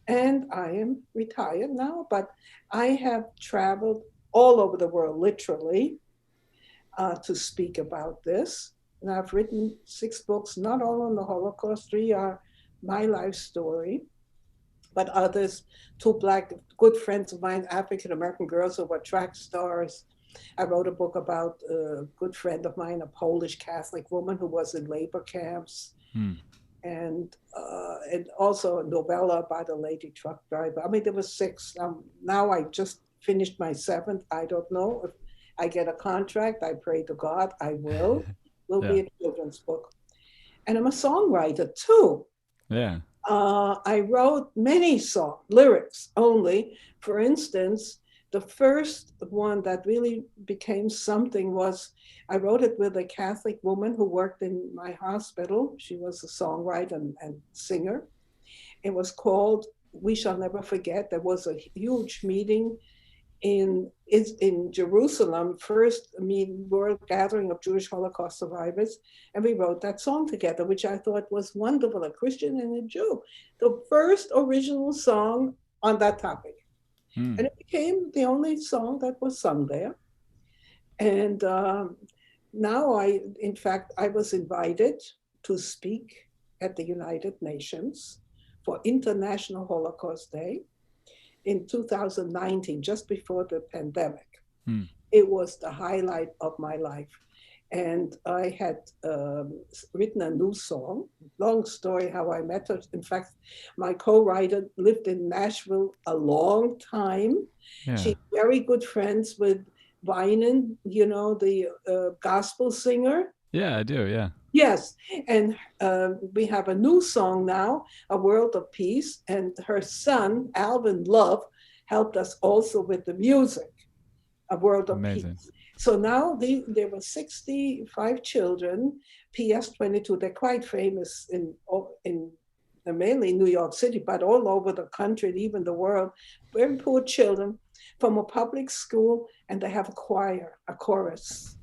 And I am retired now, but I have traveled all over the world, literally, to speak about this. And I've written 6 books, not all on the Holocaust. 3 are my life story, but others, 2 Black good friends of mine, African American girls who were track stars. I wrote a book about a good friend of mine, a Polish Catholic woman who was in labor camps. And also a novella about a lady truck driver. I mean, there were 6. Now I just finished my 7th. I don't know if I get a contract. I pray to God I will. Will be a children's book. And I'm a songwriter too. Yeah. I wrote many songs, lyrics only. For instance, the first one that really became something was I wrote it with a Catholic woman who worked in my hospital. She was a songwriter and singer. It was called We Shall Never Forget. There was a huge meeting in Jerusalem, first world gathering of Jewish Holocaust survivors, and we wrote that song together, which I thought was wonderful, a Christian and a Jew. The first original song on that topic. And it became the only song that was sung there. And now in fact, I was invited to speak at the United Nations for International Holocaust Day in 2019, just before the pandemic. It was the highlight of my life. And I had written a new song, long story how I met her. In fact, my co-writer lived in Nashville a long time. Yeah. She's very good friends with Vinan, you know, the gospel singer. Yeah, I do, yeah. Yes, and we have a new song now, A World of Peace, and her son, Alvin Love, helped us also with the music, A World of Amazing. Peace. So now there were 65 children, PS22, they're quite famous in mainly New York City, but all over the country and even the world, very poor children from a public school, and they have a choir, a chorus.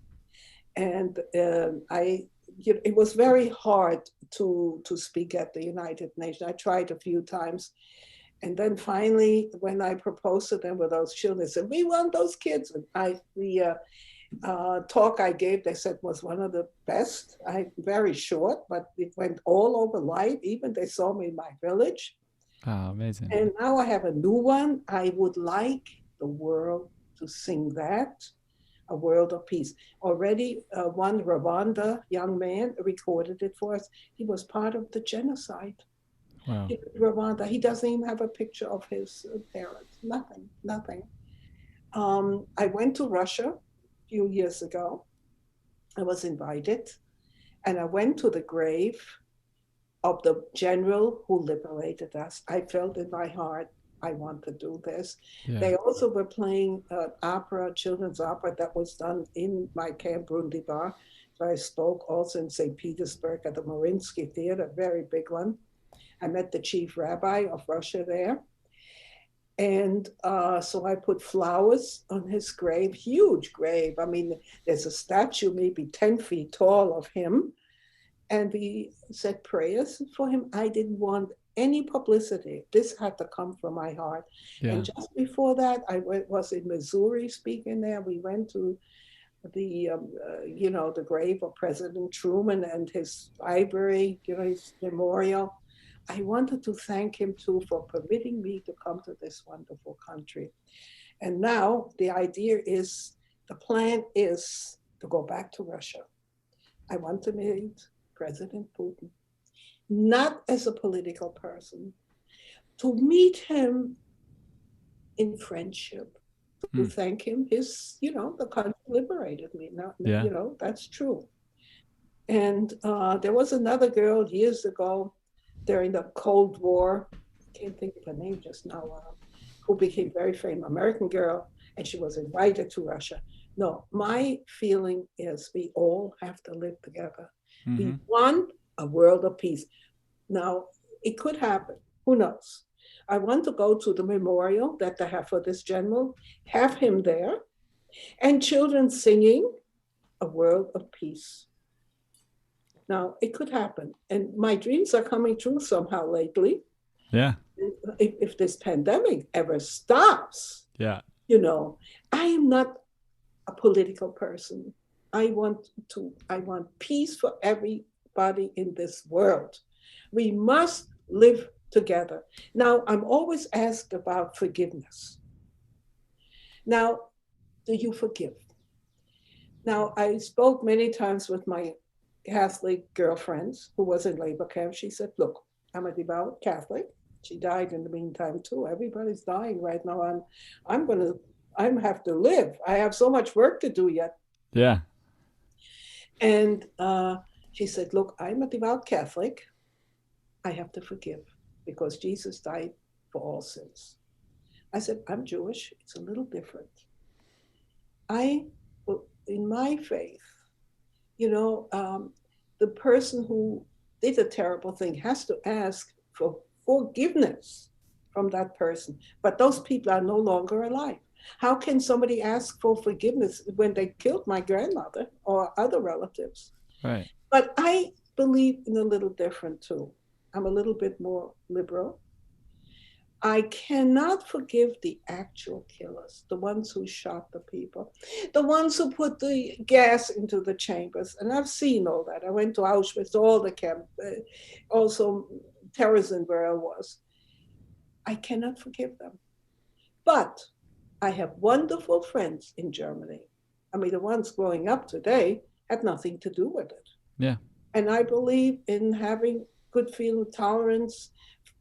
And it was very hard to speak at the United Nations. I tried a few times. And then finally, when I proposed to them with those children, they said, we want those kids. And the talk I gave, they said, was one of the best. Very short, but it went all over live. Even they saw me in my village. Oh, amazing. And now I have a new one. I would like the world to sing that. A World of Peace. Already one Rwanda young man recorded it for us. He was part of the genocide. Wow. In Rwanda, he doesn't even have a picture of his parents. Nothing. I went to Russia a few years ago. I was invited, and I went to the grave of the general who liberated us. I felt in my heart, I want to do this. Yeah. They also were playing opera, children's opera that was done in my camp, Brundibar. So I spoke also in St. Petersburg at the Mariinsky Theater, a very big one. I met the chief rabbi of Russia there. And so I put flowers on his grave, huge grave. I mean, there's a statue maybe 10 feet tall of him. And we said prayers for him. I didn't want any publicity. This had to come from my heart. Yeah. And just before that, I was in Missouri speaking there. We went to the, the grave of President Truman and his library, his memorial. I wanted to thank him too for permitting me to come to this wonderful country. And now the plan is to go back to Russia. I want to meet President Putin, not as a political person, to meet him in friendship, to thank him. The country liberated me. That's true. And there was another girl years ago during the Cold War, I can't think of her name just now, who became very famous, American girl, and she was invited to Russia. No, my feeling is we all have to live together. Mm-hmm. We want a world of peace. Now, it could happen. Who knows? I want to go to the memorial that they have for this general, have him there, and children singing a world of peace. Now, it could happen. And my dreams are coming true somehow lately. Yeah. If this pandemic ever stops, Yeah. I am not a political person. I want peace for everybody in this world. We must live together. Now, I'm always asked about forgiveness. Now, do you forgive? Now, I spoke many times with my Catholic girlfriends who was in labor camp. She said, look, I'm a devout Catholic. She died in the meantime too. Everybody's dying right now. I have to live. I have so much work to do yet. Yeah. And she said, look, I'm a devout Catholic. I have to forgive because Jesus died for all sins. I said, I'm Jewish. It's a little different. In my faith, the person who did a terrible thing has to ask for forgiveness from that person. But those people are no longer alive. How can somebody ask for forgiveness when they killed my grandmother or other relatives? Right. But I believe in a little different too. I'm a little bit more liberal. I cannot forgive the actual killers, the ones who shot the people, the ones who put the gas into the chambers. And I've seen all that. I went to Auschwitz, all the camp, also Terezen where I was. I cannot forgive them. But I have wonderful friends in Germany. I mean, the ones growing up today had nothing to do with it. Yeah. And I believe in having good feeling, tolerance,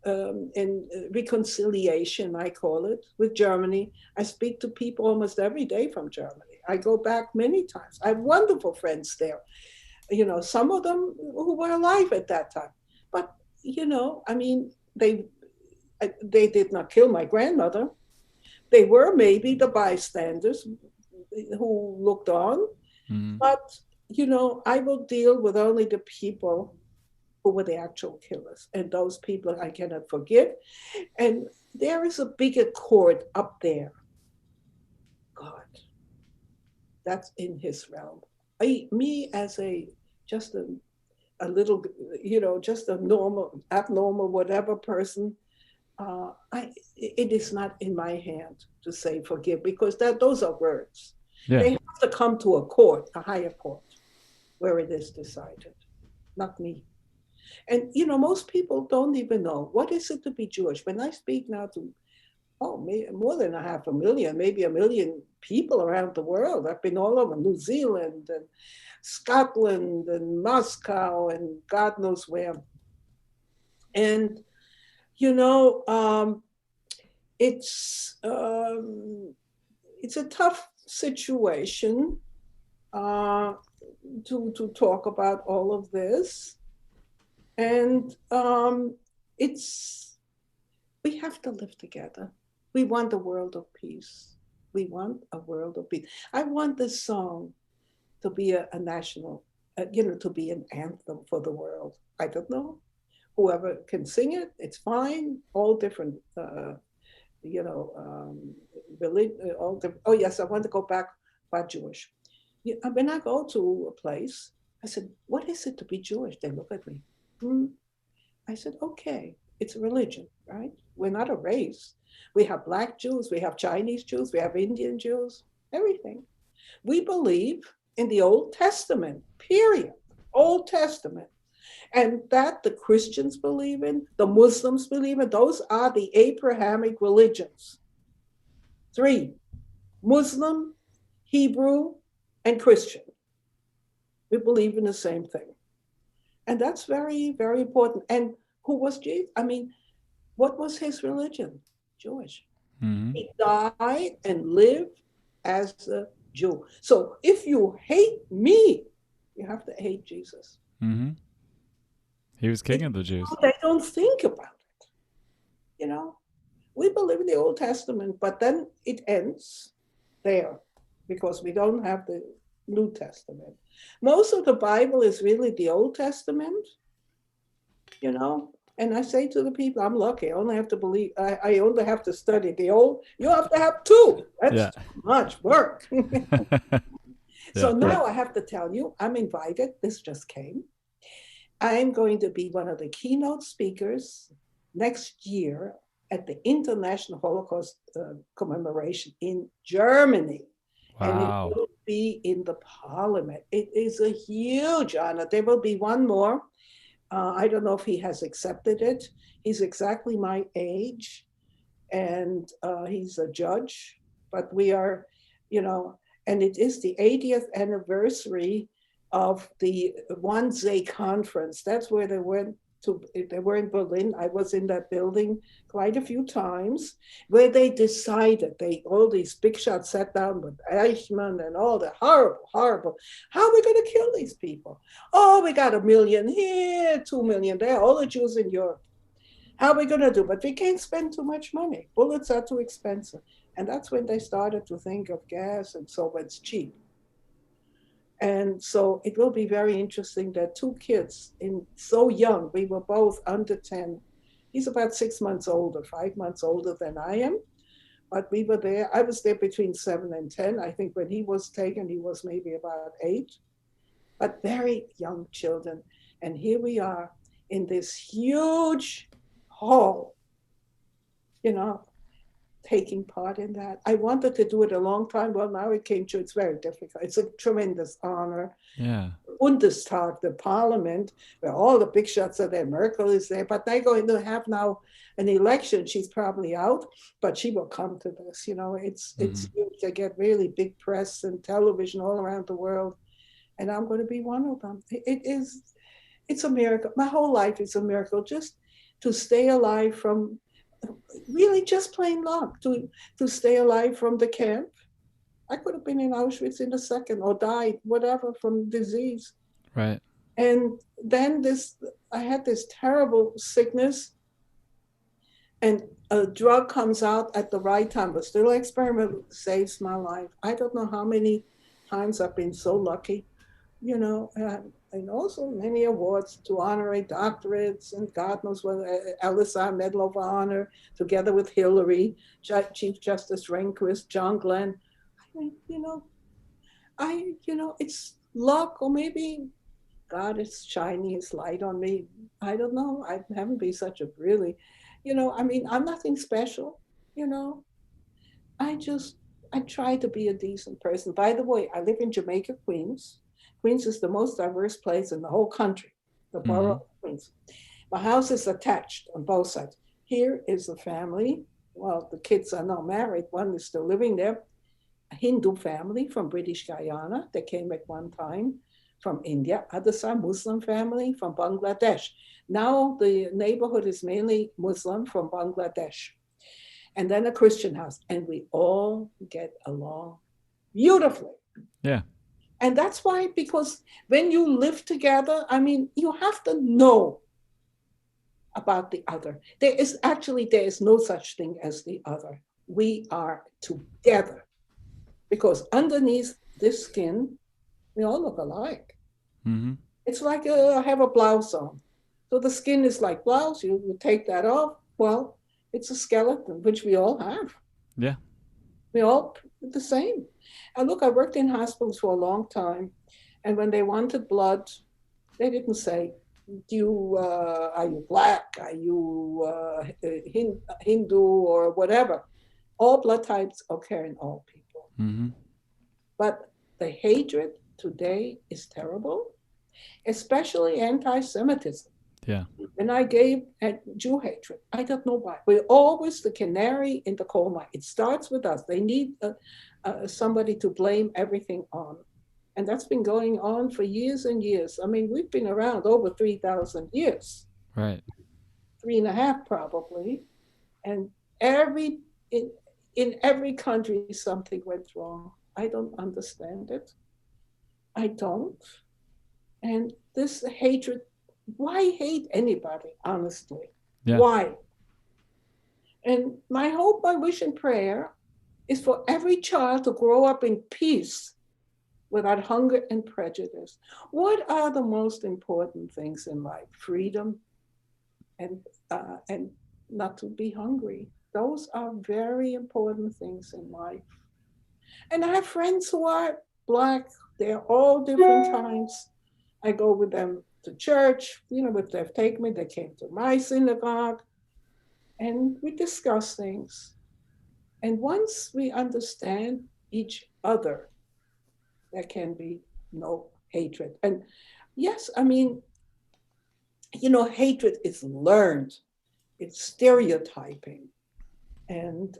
and reconciliation, I call it, with Germany. I speak to people almost every day from Germany. I go back many times. I have wonderful friends there. Some of them who were alive at that time. But, I mean, they did not kill my grandmother. They were maybe the bystanders who looked on. Mm-hmm. But, I will deal with only the people who were the actual killers. And those people I cannot forgive. And there is a bigger court up there. God, that's in his realm. Me as just a little, just a normal, abnormal, whatever person, it is not in my hand to say forgive, because those are words. Yeah. They have to come to a court, a higher court, where it is decided, not me. And, most people don't even know what is it to be Jewish. When I speak now to, more than 500,000, maybe 1 million people around the world. I've been all over New Zealand and Scotland and Moscow and God knows where. And, it's a tough situation to talk about all of this. And we have to live together. We want a world of peace. We want a world of peace. I want this song to be a national, to be an anthem for the world. I don't know. Whoever can sing it, it's fine. All different, religion. Oh yes, I want to go back about Jewish. When I go to a place, I said, "What is it to be Jewish?" They look at me. I said, okay, it's a religion, right? We're not a race. We have Black Jews, we have Chinese Jews, we have Indian Jews, everything. We believe in the Old Testament, period. Old Testament. And that the Christians believe in, the Muslims believe in, those are the Abrahamic religions. 3, Muslim, Hebrew, and Christian. We believe in the same thing. And that's very, very important. And who was Jesus? I mean, what was his religion? Jewish. Mm-hmm. He died and lived as a Jew. So if you hate me, you have to hate Jesus. Mm-hmm. He was king of the Jews. They don't think about it. We believe in the Old Testament, but then it ends there because we don't have the New Testament. Most of the Bible is really the Old Testament, And I say to the people, I'm lucky. I only have to believe. I only have to study the old. You have to have two. That's Yeah. too much work. So Yeah. now I have to tell you, I'm invited. This just came. I'm going to be one of the keynote speakers next year at the International Holocaust commemoration in Germany. And it Wow. will be in the parliament. It is a huge honor. There will be one more. I don't know if he has accepted it. He's exactly my age, and he's a judge. But we are, you know, and it is the 80th anniversary of the Wannsee conference. That's where they went to. They were in Berlin. I was in that building quite a few times, where they decided, all these big shots sat down with Eichmann and all the horrible. How are we going to kill these people? Oh, we got 1 million here, 2 million there, all the Jews in Europe. How are we going to do? But we can't spend too much money. Bullets are too expensive. And that's when they started to think of gas, and so it's cheap. And so it will be very interesting that two kids, so young, we were both under 10. He's about 6 months older, 5 months older than I am. But we were there. I was there between 7 and 10. I think when he was taken, he was maybe about 8. But very young children. And here we are in this huge hall, you know, taking part in that. I wanted to do it a long time. Well, now it came true. It's very difficult. It's a tremendous honor. Yeah. Bundestag, the parliament, where all the big shots are there. Merkel is there, but they're going to have now an election. She's probably out, but she will come to this. You know, it's huge. They get really big press and television all around the world, and I'm going to be one of them. It's a miracle. My whole life is a miracle. Just to stay alive from, really just plain luck, to stay alive from the camp. I could have been in Auschwitz in a second, or died, whatever, from disease. Right. And then I had this terrible sickness, and a drug comes out at the right time. But still, experiment saves my life. I don't know how many times I've been so lucky, you know, and also many awards to honorary doctorates, and God knows what, LSI Medal of Honor, together with Hillary, Chief Justice Rehnquist, John Glenn. I mean, it's luck, or maybe God is shining his light on me. I don't know. I haven't been such a really, I mean, I'm nothing special, you know. I try to be a decent person. By the way, I live in Jamaica, Queens. Queens is the most diverse place in the whole country, the borough of Queens. My house is attached on both sides. Here is a family. Well, the kids are not married. One is still living there. A Hindu family from British Guyana. They came at one time from India. Other side, Muslim family from Bangladesh. Now the neighborhood is mainly Muslim from Bangladesh. And then a Christian house. And we all get along beautifully. Yeah. And that's why, because when you live together, I mean, you have to know about the other. There is no such thing as the other. We are together, because underneath this skin, we all look alike. It's like I have a blouse on. So the skin is like blouse. You take that off. Well, it's a skeleton, which we all have. Yeah. We all the same. And look, I worked in hospitals for a long time. And when they wanted blood, they didn't say, are you black? Are you Hindu or whatever? All blood types occur in all people. But the hatred today is terrible, especially anti-Semitism. Yeah. And I gave Jew hatred. I don't know why. We're always the canary in the coal mine. It starts with us. They need somebody to blame everything on. And that's been going on for years and years. I mean, we've been around over 3,000 years. Right. 3.5 probably. And in every country, something went wrong. I don't understand it. I don't. And this hatred, why hate anybody, honestly? Yeah. Why? And my hope, my wish, and prayer is for every child to grow up in peace without hunger and prejudice. What are the most important things in life? Freedom, and not to be hungry. Those are very important things in life. And I have friends who are Black. They're all different kinds. I go with them to church. If they've taken me, they came to my synagogue, and we discuss things. And once we understand each other, there can be no hatred. And yes, I mean, hatred is learned, it's stereotyping. And,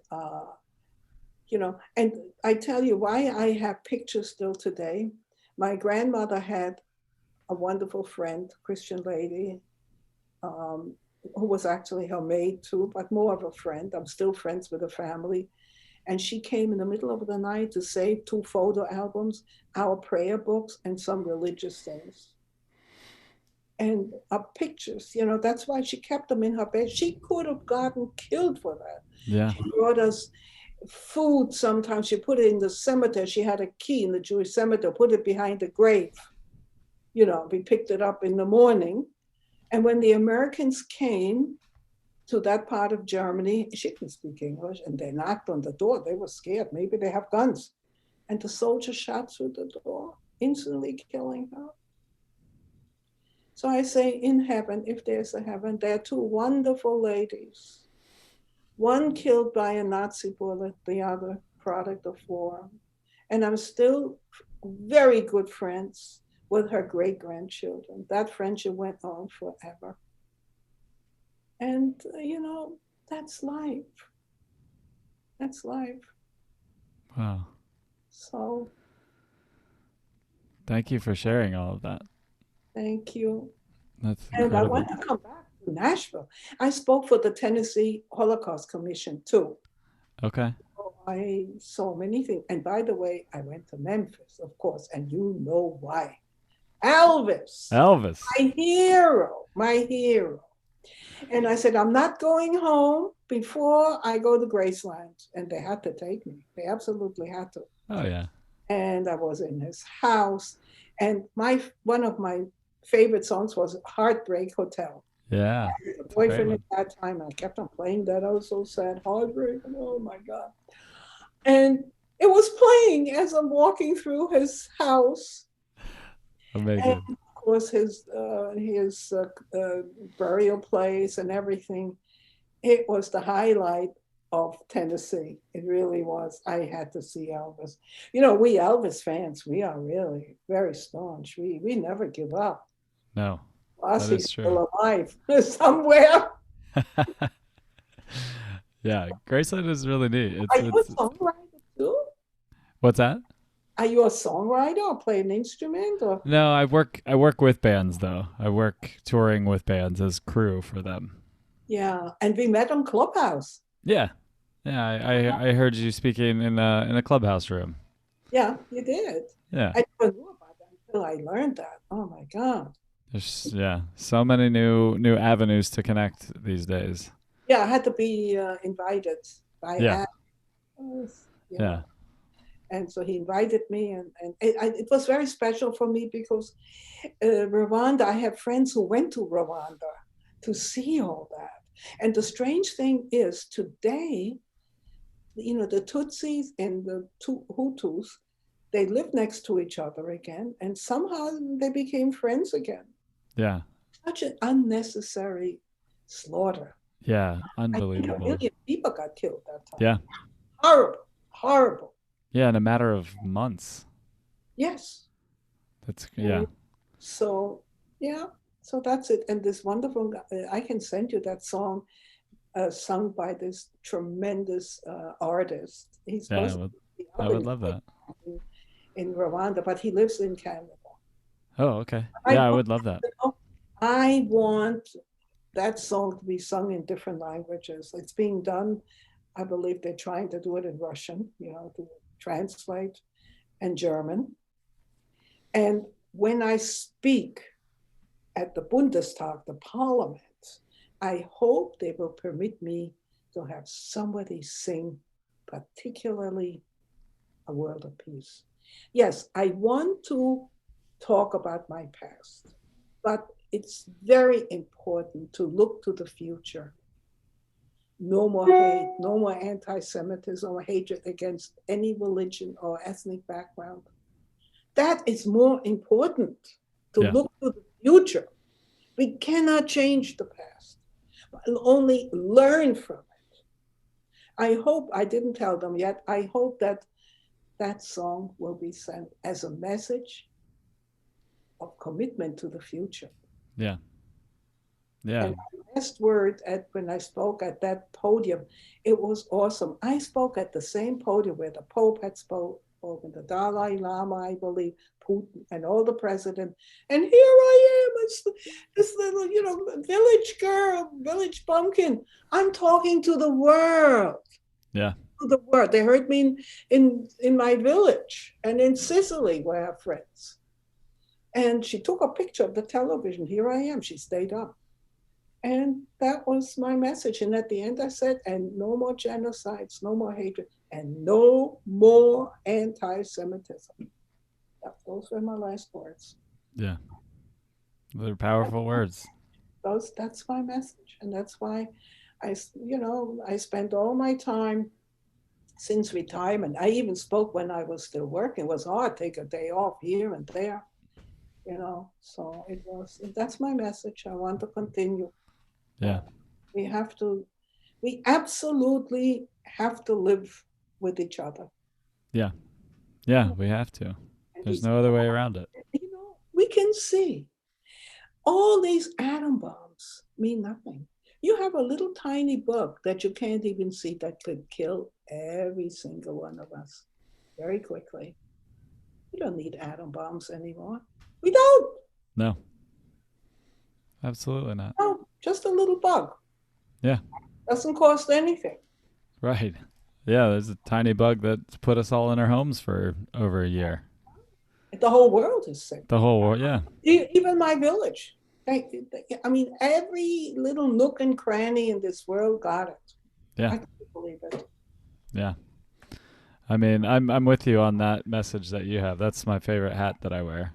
and I tell you why I have pictures still today. My grandmother had a wonderful friend, Christian lady, um, who was actually her maid too, but more of a friend. I'm still friends with the family. And she came in the middle of the night to save 2 photo albums, our prayer books, and some religious things. And pictures, that's why she kept them in her bed. She could have gotten killed for that. Yeah. She brought us food sometimes. She put it in the cemetery. She had a key in the Jewish cemetery, put it behind the grave. We picked it up in the morning. And when the Americans came to that part of Germany, she can speak English, and they knocked on the door. They were scared. Maybe they have guns. And the soldier shot through the door, instantly killing her. So I say, in heaven, if there's a heaven, there are 2 wonderful ladies. One killed by a Nazi bullet, the other product of war. And I'm still very good friends with her great-grandchildren. That friendship went on forever. And, that's life. That's life. Wow. So Thank you for sharing all of that. thank you. That's And I incredible. want to come back to Nashville. I spoke for the Tennessee Holocaust Commission too. Okay. I saw many things. And by the way, I went to Memphis, of course, and you know why. Elvis, Elvis. my hero. And I said, I'm not going home before I go to Graceland. And they had to take me. They absolutely had to. Oh yeah. And I was in his house. And one of my favorite songs was Heartbreak Hotel. Yeah. The boyfriend at that time, I kept on playing that. I was so sad. Heartbreak. Oh my God. And it was playing as I'm walking through his house. Amazing. And of course, his burial place and everything. It was the highlight of Tennessee. It really was. I had to see Elvis. We Elvis fans, we are really very staunch. We never give up. No. Plus, That is he's true. still alive somewhere. Yeah, Graceland is really neat. Are you a songwriter too? What's that? Are you a songwriter or play an instrument? Or? No, I work with bands though. I work touring with bands as crew for them. Yeah, and we met on Clubhouse. Yeah. Yeah, I heard you speaking in a clubhouse room. Yeah, you did. Yeah. I never knew about that until I learned that. Oh my God. There's so many new avenues to connect these days. Yeah, I had to be invited by Yeah. Yeah. And so he invited me, and it was very special for me because Rwanda, I have friends who went to Rwanda to see all that. And the strange thing is today, the Tutsis and the Hutus, they live next to each other again, and somehow they became friends again. Yeah. Such an unnecessary slaughter. Yeah, unbelievable. I think 1 million people got killed that time. Yeah. Horrible, horrible. Yeah, in a matter of months. Yes. That's yeah. So that's it. And this wonderful, I can send you that song sung by this tremendous artist. He's Yeah, I would love that. In Rwanda, but he lives in Canada. Oh, okay. Yeah, I would love that. I want that song to be sung in different languages. It's being done. I believe they're trying to do it in Russian, to translate, and German. And when I speak at the Bundestag, the parliament, I hope they will permit me to have somebody sing, particularly A World of Peace. Yes, I want to talk about my past, but it's very important to look to the future. No more hate, no more anti-Semitism or hatred against any religion or ethnic background. That is more important, to look to the future. We cannot change the past, but only learn from it. I hope, I didn't tell them yet, I hope that that song will be sent as a message of commitment to the future. Yeah. Yeah. And my last word when I spoke at that podium, it was awesome. I spoke at the same podium where the Pope had spoken, the Dalai Lama, I believe, Putin, and all the president. And here I am, it's this little, village girl, village bumpkin. I'm talking to the world. Yeah. To the world. They heard me in my village and in Sicily, where I have friends. And she took a picture of the television. Here I am. She stayed up. And that was my message. And at the end, I said, and no more genocides, no more hatred, and no more anti-Semitism. Those were my last words. Yeah. They're powerful words. That's my message. And that's why I spent all my time since retirement. I even spoke when I was still working. It was hard, take a day off here and there, so that's my message. I want to continue. Yeah. We absolutely have to live with each other. Yeah. Yeah, we have to. There's no other way around it. We can see all these atom bombs mean nothing. You have a little tiny bug that you can't even see that could kill every single one of us very quickly. We don't need atom bombs anymore. We don't. No. Absolutely not. No, just a little bug. Yeah. Doesn't cost anything. Right. Yeah, there's a tiny bug that's put us all in our homes for over a year. The whole world is sick. The whole world, yeah. Even my village. Every little nook and cranny in this world got it. Yeah. I can't believe it. Yeah. I mean, I'm with you on that message that you have. That's my favorite hat that I wear.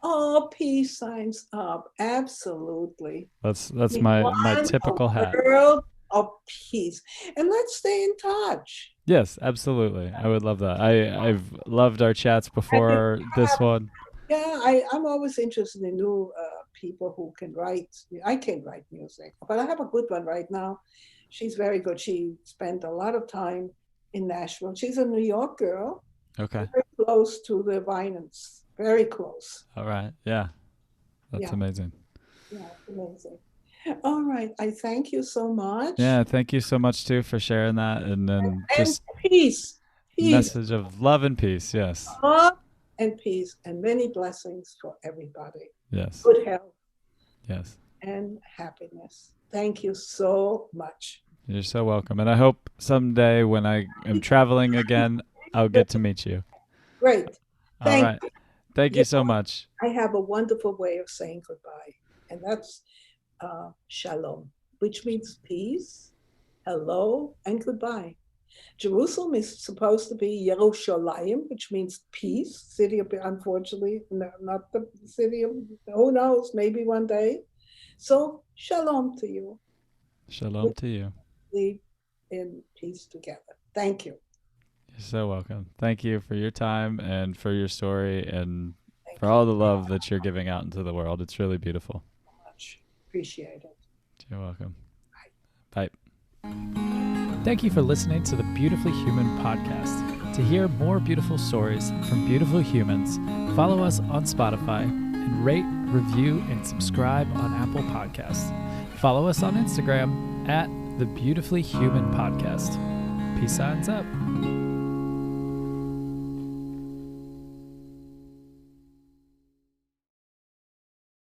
Oh, peace signs up. Absolutely. That's my typical hat. World of peace. And let's stay in touch. Yes, absolutely. I would love that. I've loved our chats before this one. Yeah, I'm always interested in new people who can write. I can't write music, but I have a good one right now. She's very good. She spent a lot of time in Nashville. She's a New York girl. Okay. Very close to the Vinans. Very close. All right. Yeah. That's amazing. Yeah, amazing. All right. I thank you so much. Yeah, thank you so much too for sharing that, and then just peace. Message of love and peace. Yes. Love and peace and many blessings for everybody. Yes. Good health. Yes. And happiness. Thank you so much. You're so welcome. And I hope someday when I am traveling again, I'll get to meet you. Great. All right. Thank you so much. I have a wonderful way of saying goodbye, and that's shalom, which means peace, hello, and goodbye. Jerusalem is supposed to be Yerushalayim, which means peace, city of, unfortunately, not the city of, who knows, maybe one day. So shalom to you. Shalom to you. Live in peace together. Thank you. You're so welcome. Thank you for your time and for your story and for all the love that you're giving out into the world. It's really beautiful. So much. Appreciate it. You're welcome. Bye. Thank you for listening to the Beautifully Human podcast. To hear more beautiful stories from beautiful humans, follow us on Spotify and rate, review, and subscribe on Apple Podcasts. Follow us on Instagram at the Beautifully Human Podcast. Peace signs up.